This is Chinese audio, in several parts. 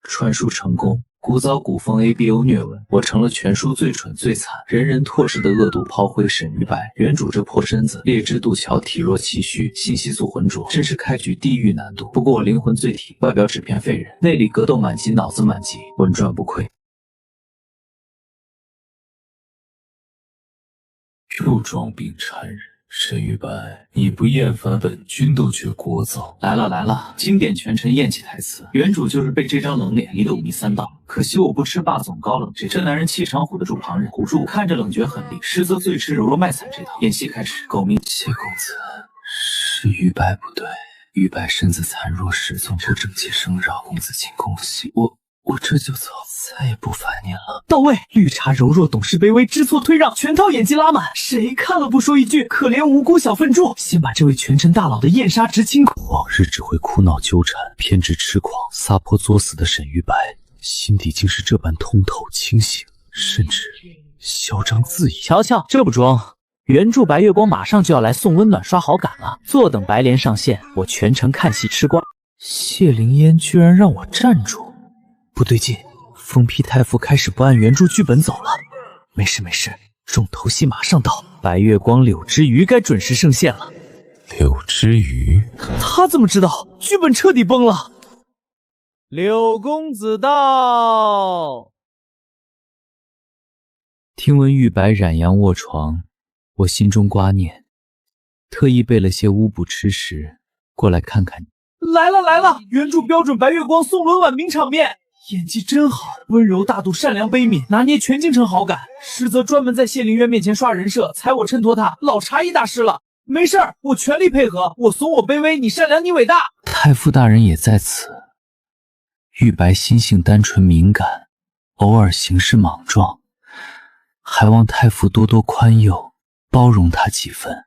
传输成功。古早古风 ABO 虐文，我成了全书最蠢最惨、人人唾舐的恶毒炮灰沈于白。原主这破身子，劣质度桥，体弱气虚，信息素浑浊，真是开局地狱难度。不过我灵魂最体，外表纸片废人，内里格斗满级，脑子满级，稳赚不亏。又装病缠人。沈于白，你不厌烦本君斗绝国噪。来了来了，经典权臣厌弃台词，原主就是被这张冷脸一斗迷三道。可惜我不吃霸总高冷这男人气场唬得住旁人，唬住看着冷绝狠厉，实则最吃柔弱卖惨这套。演戏开始，狗鸣。谢公子，是于白不对，于白身子残弱失踪，这正气生扰，公子请恭喜我这就走，再也不烦您了。到位，绿茶柔弱，懂事卑微，知错退让，全套演技拉满，谁看了不说一句可怜无辜小粪猪？先把这位权臣大佬的燕杀值清空。往日只会哭闹纠缠，偏执痴狂，撒泼作死的沈于白，心底竟是这般通透清醒，甚至嚣张自倚。瞧瞧，这不装。原著白月光马上就要来送温暖刷好感了，坐等白莲上线，我全程看戏吃瓜。谢灵烟居然让我站住，不对劲，疯批太傅开始不按原著剧本走了。没事没事，重头戏马上到，白月光柳之鱼该准时上线了。柳之鱼，他怎么知道？剧本彻底崩了。柳公子到。听闻玉白染阳卧床，我心中刮念，特意备了些乌补吃食，过来看看你。来了来了，原著标准白月光送轮碗名场面，演技真好，温柔大度，善良悲悯，拿捏全京城好感，实则专门在谢灵渊面前刷人设，踩我衬托他，老茶艺大师了。没事儿，我全力配合，我怂我卑微，你善良你伟大。太傅大人也在此。玉白心性单纯敏感，偶尔行事莽撞，还望太傅多多宽宥，包容他几分。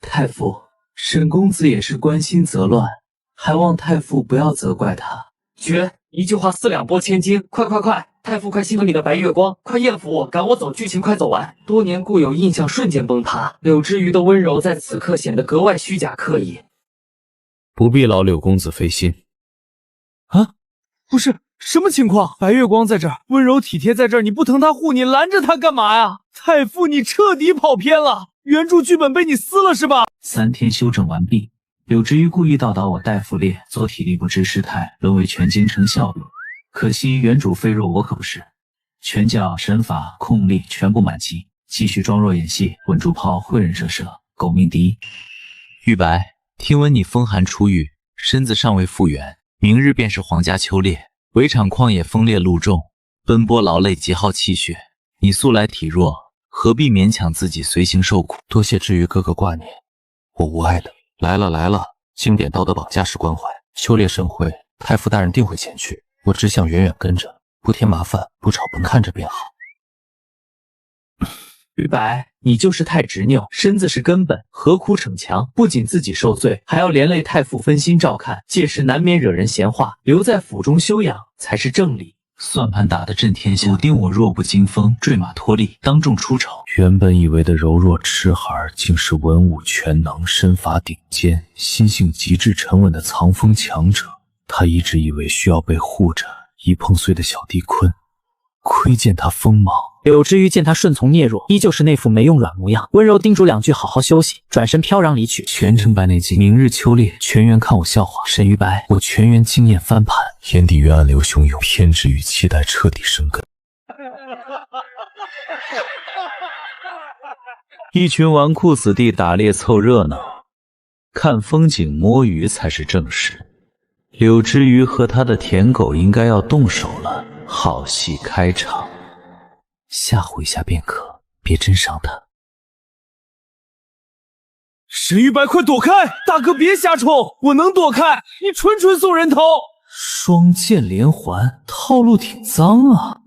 太傅，沈公子也是关心则乱，还望太傅不要责怪他。绝！一句话四两拨千斤，快快快！太傅快心疼你的白月光，快艳福我，赶我走，剧情快走完。多年固有印象瞬间崩塌，柳之鱼的温柔在此刻显得格外虚假刻意。不必劳柳公子费心。啊，不是，什么情况？白月光在这儿，温柔体贴在这儿，你不疼他护你，拦着他干嘛呀？太傅，你彻底跑偏了，原著剧本被你撕了是吧？3天修整完毕。柳之鱼故意倒倒我戴傅烈，做体力不支失态，沦为全京城笑柄。可惜原主非弱，我可不是。拳脚、身法、控力全部满级，继续装弱演戏，稳住炮，会人射，狗命第一。玉白，听闻你风寒初愈，身子尚未复原，明日便是皇家秋猎，围场旷野风烈路重，奔波劳累，极耗气血。你素来体弱，何必勉强自己随行受苦？多谢之鱼哥哥挂念，我无碍的。来了来了，经典道德绑架式关怀，秋猎盛会，太傅大人定会前去，我只想远远跟着，不添麻烦，不吵本看着便好。于白，你就是太执拗，身子是根本，何苦逞强？不仅自己受罪，还要连累太傅分心照看，届时难免惹人闲话，留在府中休养才是正理。算盘打得震天响，笃定我弱不禁风，坠马脱力，当众出丑。原本以为的柔弱痴孩，竟是文武全能，身法顶尖，心性极致沉稳的藏锋强者。他一直以为需要被护着，一碰碎的小地坤，窥见他锋芒。柳之鱼见他顺从嗫弱，依旧是那副没用软模样，温柔叮嘱2句好好休息，转身飘然离去。全程白内劲，明日秋猎，全员看我笑话。沈于白，我全员惊艳翻盘，天地冤暗流汹涌，偏执与期待彻底生根。一群纨绔子弟打猎凑热闹，看风景摸鱼才是正事。柳之鱼和他的舔狗应该要动手了，好戏开场。吓唬一下便可，别真伤他。沈于白，快躲开！大哥别瞎冲，我能躲开，你纯送人头。双剑连环，套路挺脏啊。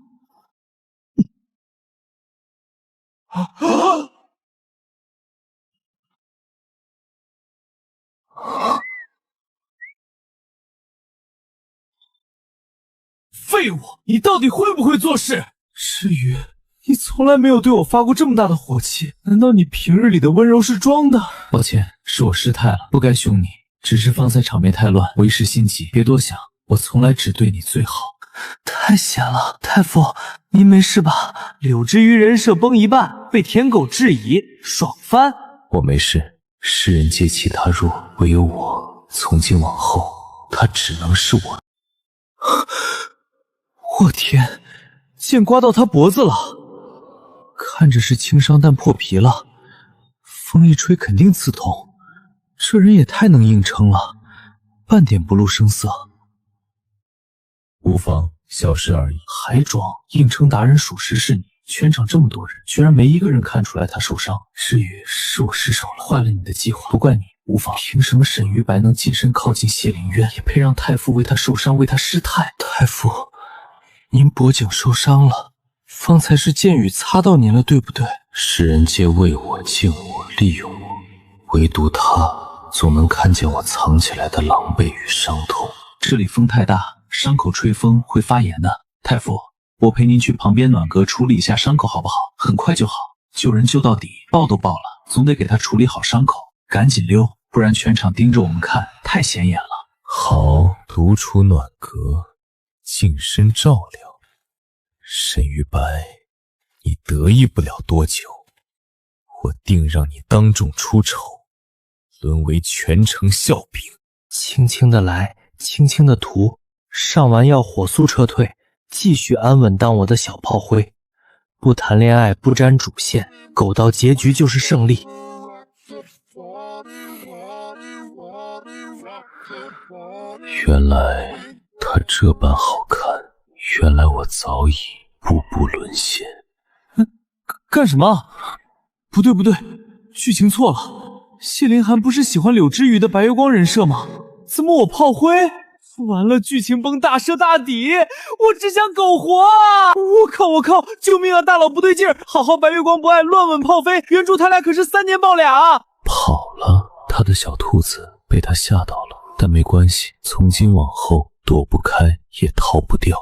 废物，你到底会不会做事？至于你从来没有对我发过这么大的火气，难道你平日里的温柔是装的？抱歉，是我失态了，不该凶你，只是方才场面太乱，我一时心急，别多想。我从来只对你最好。太险了，太傅，您没事吧？柳之于人设崩一半，被舔狗质疑，爽翻。我没事，世人皆其他弱，唯有我，从今往后，他只能是我。我天，剑刮到他脖子了，看着是轻伤，但破皮了，风一吹肯定刺痛。这人也太能硬撑了，半点不露声色。无妨，小事而已。还装硬撑达人，属实是你。全场这么多人，居然没一个人看出来他受伤。至于是我失手了，坏了你的计划，不怪你。无妨，凭什么沈于白能近身靠近谢灵渊，也配让太傅为他受伤，为他失态？太傅，您脖颈受伤了，方才是剑雨擦到您了，对不对？世人皆为我敬我利用我，唯独他总能看见我藏起来的狼狈与伤痛。这里风太大，伤口吹风会发炎的。太傅，我陪您去旁边暖阁处理一下伤口好不好？很快就好。救人救到底，抱都抱了，总得给他处理好伤口。赶紧溜，不然全场盯着我们看，太显眼了。好，独处暖阁，近身照料。沈于白，你得意不了多久，我定让你当众出丑，沦为全城笑柄。轻轻的来，轻轻的涂，上完药火速撤退，继续安稳当我的小炮灰。不谈恋爱，不沾主线，狗到结局就是胜利。原来他这般好看，原来我早已步步沦陷。干什么？不对不对，剧情错了。谢凌寒不是喜欢柳之羽的白月光人设吗？怎么我炮灰？完了，剧情崩，大赦大抵，我只想苟活啊！我靠！救命啊！大佬不对劲儿，好好白月光不爱，乱吻炮飞，原著他俩可是3年爆俩。跑了，他的小兔子被他吓到了，但没关系，从今往后躲不开也逃不掉。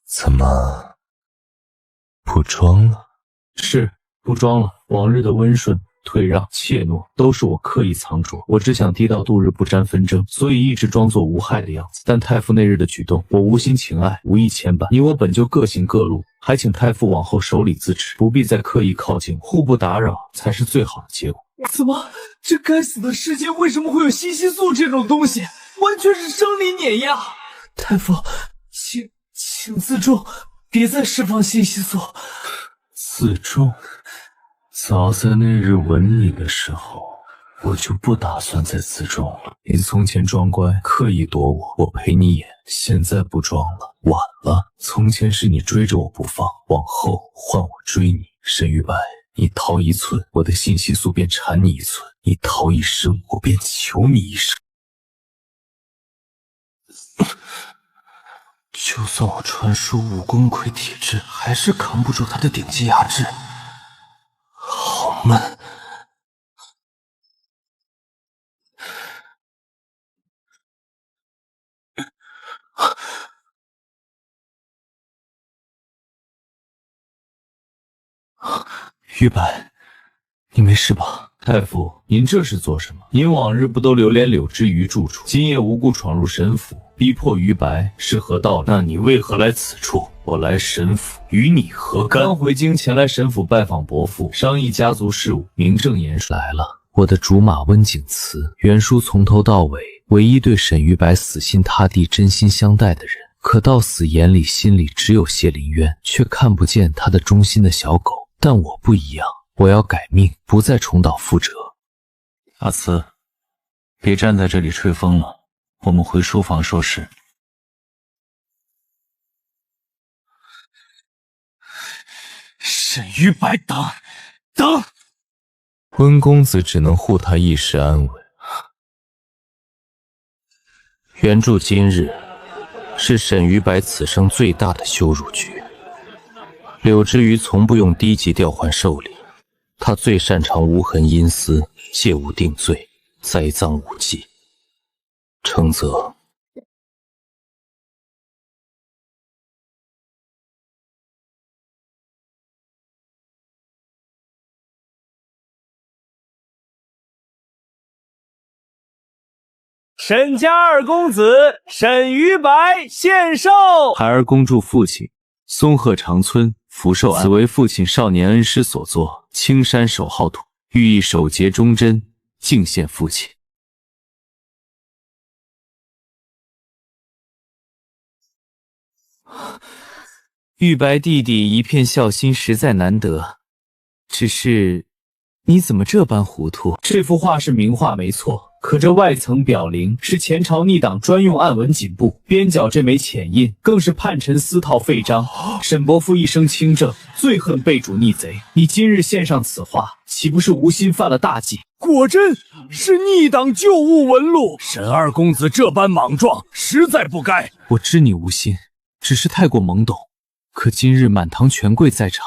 怎么不装了？是，不装了。往日的温顺、退让、怯懦，都是我刻意藏拙。我只想低调度日，不沾纷争，所以一直装作无害的样子。但太傅那日的举动，我无心情爱，无意牵绊。你我本就各行各路，还请太傅往后守礼自持，不必再刻意靠近，互不打扰，才是最好的结果。怎么，这该死的世界为什么会有信息素这种东西？完全是生理碾压！太傅，请自重，别再释放信息素。自重？早在那日吻你的时候，我就不打算再自重了。你从前装乖，刻意躲我，我陪你演。现在不装了，晚了。从前是你追着我不放，往后换我追你。沈于白，你逃1寸，我的信息素便缠你1寸；你逃1生，我便求你1生。就算我传输武功魁体质，还是扛不住他的顶级压制，好闷。于白，你没事吧？太傅，您这是做什么？您往日不都流连柳之于住处，今夜无故闯入神府，逼迫于白，是何道理？那你为何来此处？我来神府，与你何干？刚回京前来神府拜访伯父，商议家族事务，名正言顺。来了，我的竹马温景辞。袁叔从头到尾，唯一对沈于白死心塌地、真心相待的人，可到死眼里心里只有谢林渊，却看不见他的忠心的小狗。但我不一样，我要改命，不再重蹈覆辙。阿慈，别站在这里吹风了，我们回书房说事。沈于白，等！温公子只能护他一时安稳。原著今日是沈于白此生最大的羞辱局。柳之于从不用低级调换寿礼，他最擅长无痕阴司，借物定罪，栽赃无忌。承则沈家二公子沈于白献寿。孩儿恭祝父亲松鹤长春，福寿安。此为父亲少年恩师所作，青山守号图，寓意守节忠贞，敬献父亲。玉白弟弟一片孝心实在难得，只是你怎么这般糊涂？这幅画是名画没错，可这外层表灵是前朝逆党专用暗纹锦布，边角这枚浅印更是叛臣私套废章。沈伯父一生清正，最恨背主逆贼，你今日献上此画，岂不是无心犯了大忌？果真是逆党旧物纹路，沈二公子这般莽撞，实在不该。我知你无心，只是太过懵懂。可今日满堂权贵在场，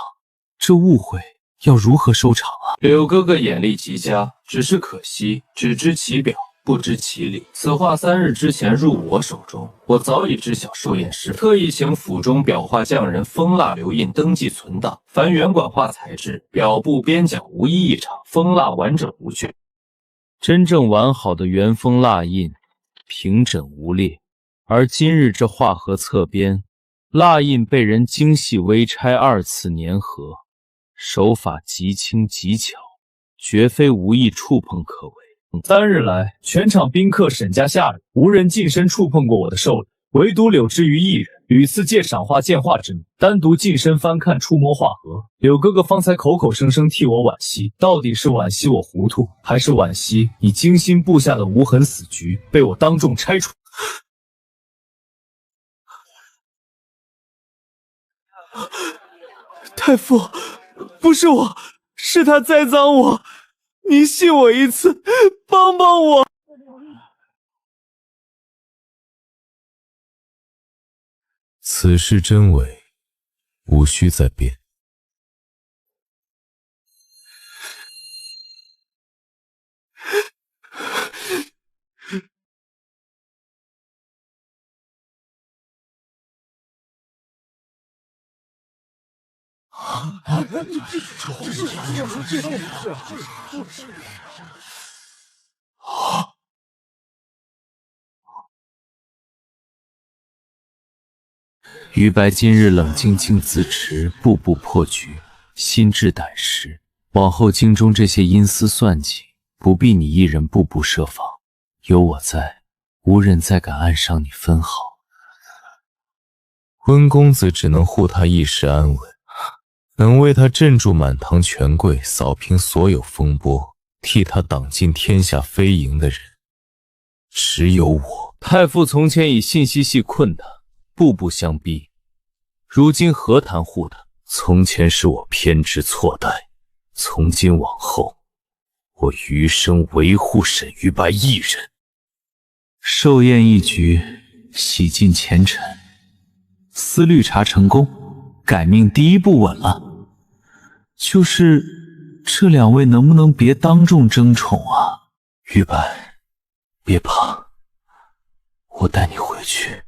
这误会要如何收场啊？柳哥哥眼力极佳，只是可惜只知其表，不知其里。此画3日之前入我手中，我早已知晓寿宴时，特意请府中裱画匠人封蜡留印登记存档，凡原馆画材质、表布边角无一异常，封蜡完整无缺。真正完好的原封蜡印，平整无裂。而今日这画盒侧边，蜡印被人精细微拆2次粘合，手法极轻极巧，绝非无意触碰可为。3日来，全场宾客沈家下人，无人近身触碰过我的寿礼，唯独柳之于一人，屡次借赏画见画之名，单独近身翻看触摸画盒。柳哥哥方才口口声声替我惋惜，到底是惋惜我糊涂，还是惋惜你精心布下的无痕死局被我当众拆除？太傅，不是我，是他栽赃我，你信我一次，帮帮我。此事真伪，无需再辩。于白今日冷静静自持，步步破局，心智胆识。往后京中这些阴私算计，不必你一人步步设防，有我在，无人再敢暗伤你分毫。温公子只能护他一时安稳，能为他镇住满堂权贵，扫平所有风波，替他挡尽天下非赢的人，只有我。太傅从前以信息系困他，步步相逼，如今何谈护他？从前是我偏执错待，从今往后，我余生维护沈于白一人。寿宴一局，洗尽前尘，思虑察成功，改命第一步稳了。就是这2位能不能别当众争宠啊？于白，别怕，我带你回去，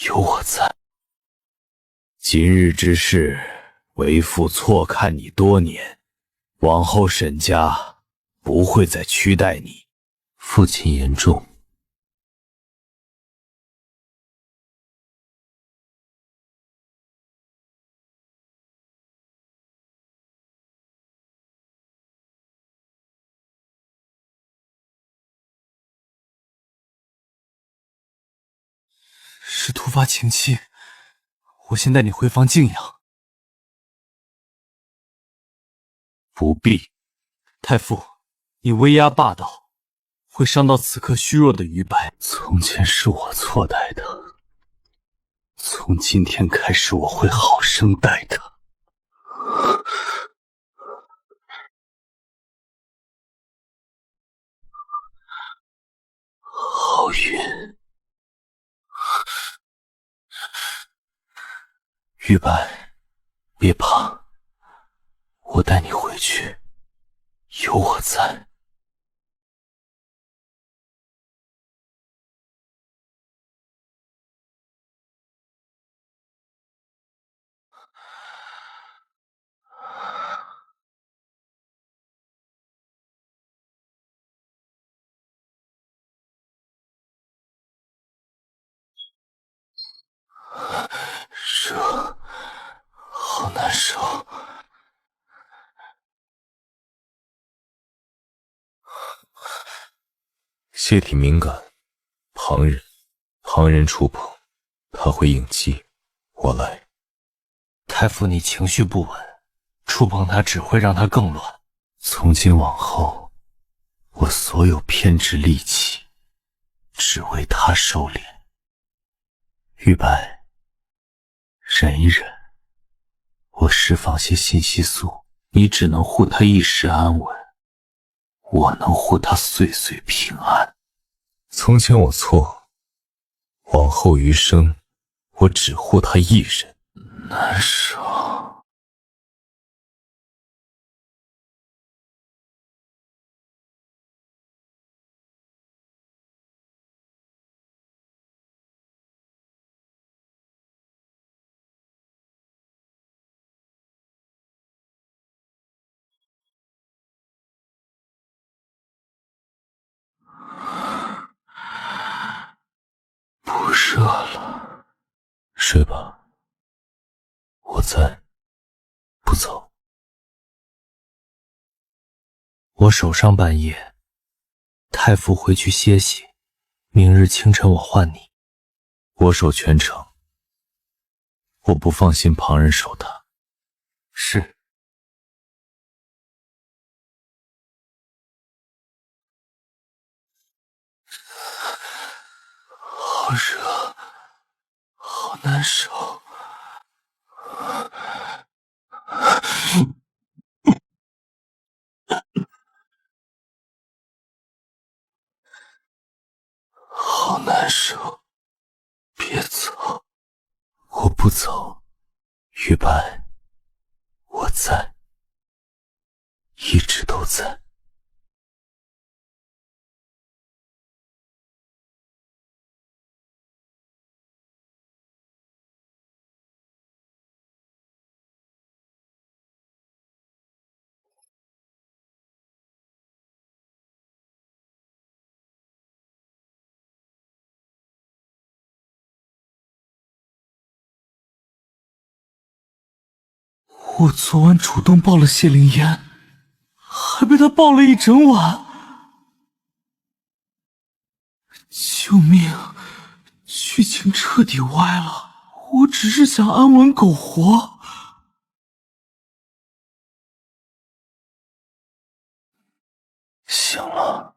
有我在。今日之事，为父错看你多年，往后沈家不会再屈待你。父亲言重。是突发情期，我先带你回房静养。不必。太傅，你威压霸道，会伤到此刻虚弱的于白。从前是我错待他，从今天开始我会好生待他。好运。于白，别怕，我带你回去，有我在。泄体敏感，旁人触碰，他会应激。我来。太傅，你情绪不稳，触碰他只会让他更乱。从今往后，我所有偏执力气，只为他收敛。玉白，忍一忍，我释放些信息素，你只能护他一时安稳，我能护他岁岁平安。从前我错，往后余生，我只护他一人。难受。不热了，睡吧，我在，不走。我守上半夜，太傅回去歇息，明日清晨我换你。我守全程，我不放心旁人守他。是。好热，好难受。好难受，别走。我不走，玉白，我在，一直都在。我昨晚主动抱了谢灵烟，还被他抱了一整晚。救命！剧情彻底歪了。我只是想安稳苟活。醒了。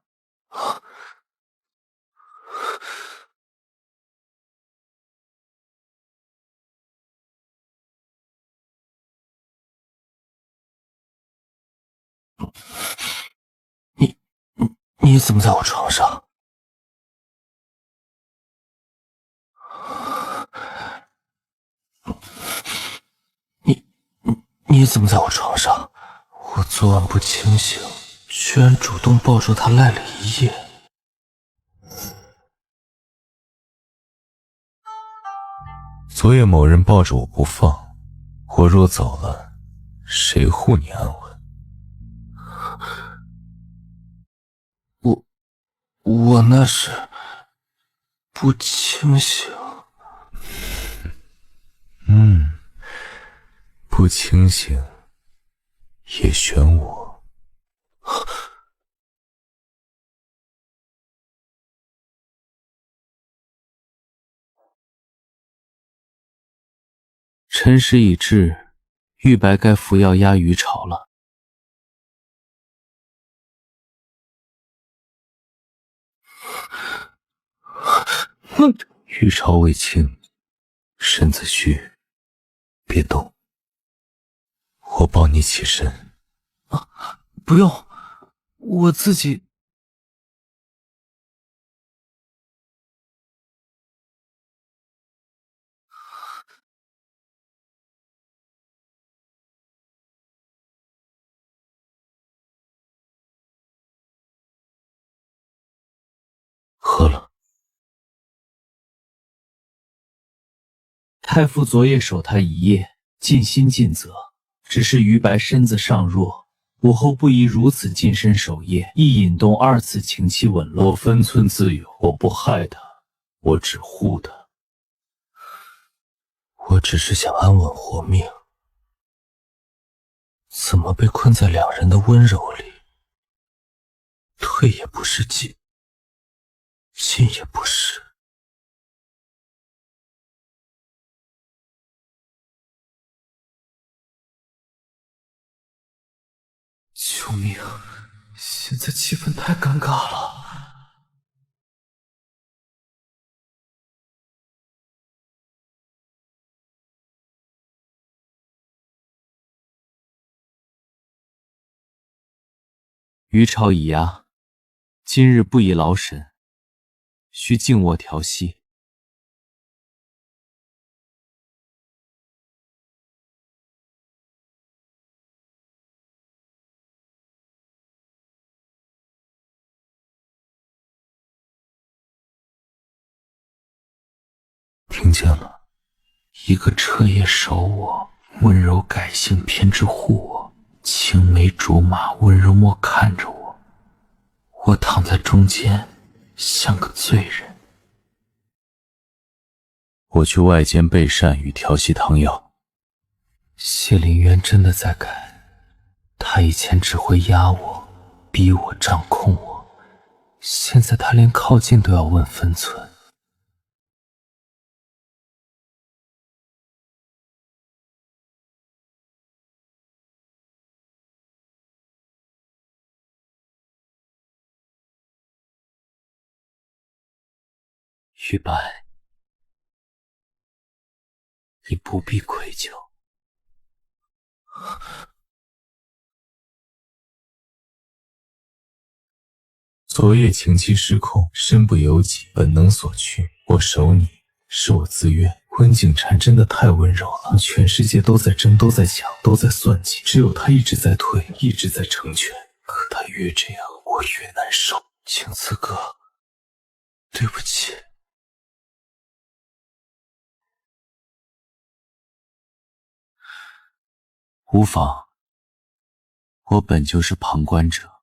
你怎么在我床上？你怎么在我床上？我昨晚不清醒，居然主动抱住他赖了一夜。昨夜某人抱着我不放，我若走了，谁护你安稳？我那是不清醒。不清醒也选我。辰时已至，玉白该服药压余潮了。余潮未清，身子虚，别动。我抱你起身。不用，我自己。喝了。太傅昨夜守他一夜，尽心尽责，只是余白身子尚弱，午后不宜如此近身守夜，一引动二次情期紊乱。我分寸自有，我不害他，我只护他。我只是想安稳活命，怎么被困在两人的温柔里？退也不是进，进也不是。救命！现在气氛太尴尬了。余朝已压，今日不以劳神，须静卧调息。听见了，一个彻夜守我，温柔改性偏执护我，青梅竹马温柔默看着我，我躺在中间，像个罪人。我去外间备膳与调息汤药。谢林渊真的在改，他以前只会压我，逼我，掌控我，现在他连靠近都要问分寸。于白，你不必愧疚。昨夜情绪失控，身不由己，本能所趋。我守你，是我自愿。温景禅真的太温柔了，全世界都在争，都在抢，都在算计，只有他一直在退，一直在成全。可他越这样，我越难受。青瓷哥，对不起。无妨，我本就是旁观者。